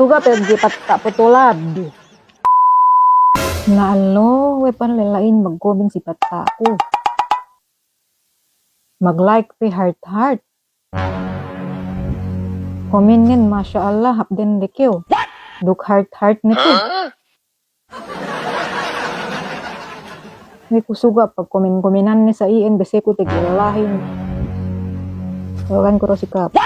Suga pergi patta putulad. Naalo, we panlalain mag-comment si patta ko. Mag-like pe heart. Kominin, Masya Allah, hapden dekyo. Duk heart nito. May kusuga pag komen-komenan ni sa iyan, bese ko tigilalahin. Tawagan ko ro si Kap.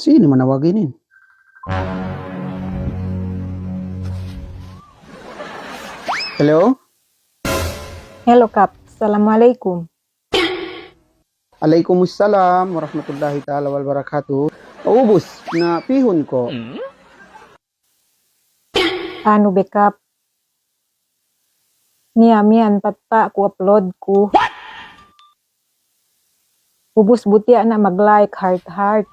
Sino manawaginin? Hello? Hello Kap, Assalamualaikum. Alaikumussalam warahmatullahi ta'ala wal barakatuh. Ubus na pihon ko. Ano be Kap? Mian patta ko upload ko. Ubus buti na mag-like heart.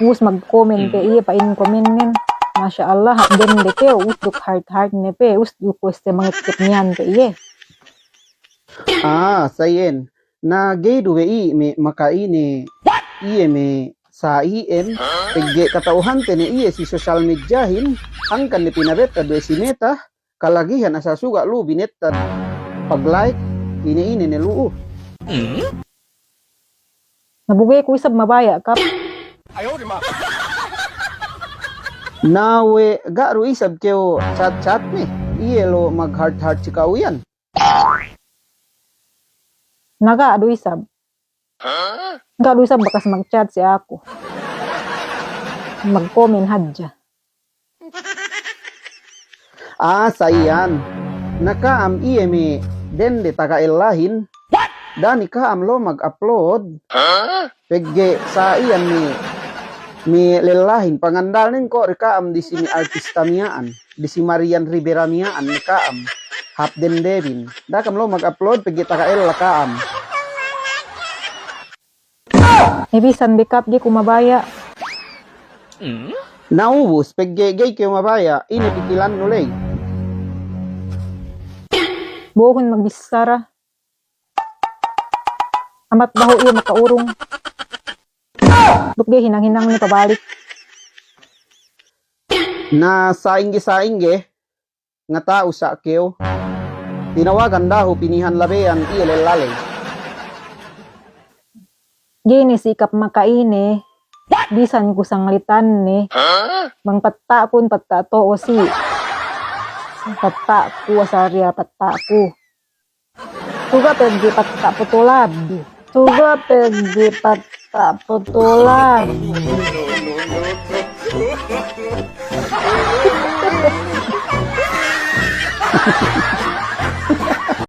Ubus mag-comment pe iya pa in-commentin. Masya Allah, hapden dekyo. Usduk heart ne pe. Usduk ko este mangitip niyan pe iya. Sayen. Na gay duwe me makaini iye me sa ien pegge katauhan tene iye si social mediahin angkan ni pinabet kadwe si meta kalagihan asa suga lu binetta pag-like ini ne luu. Nabugay ko isab mabaya Kap. Nawe garu isab keo chat ni iye lo mag heart chikaw yan. Naga adu isab. Adu isab bakas mag-chat si ako. Mag-comment hadja. Sayan. Nakaam iye me den de tagaelahin. Dani kaam lo mag-upload. Pegge sa iyan mi lelahin pangandalin ko rekaam di sini artista miyaan. Di si Marian Rivera miyaan ni kaam. Hapden Devin. Dakam lo mag-upload pegge tagael kaam. Ibisan be Kap di ko mabaya. Naubos pegge gay kayo mabaya ini pikilan nulay. Buhon magbisara. Amat baho iya makaurong. Dukde hinang-hinang ni pabalik. Na saingge nga tao sa keo. Tinawagan daho pinihan labean iya lelalay. Gini sikap makaini. Bisan ko sanglitan ni. Mang patta kun patta to o si. Patta ko asarya patta ko. Suga pergi patta putulad. Suga pergi patta putulad. No.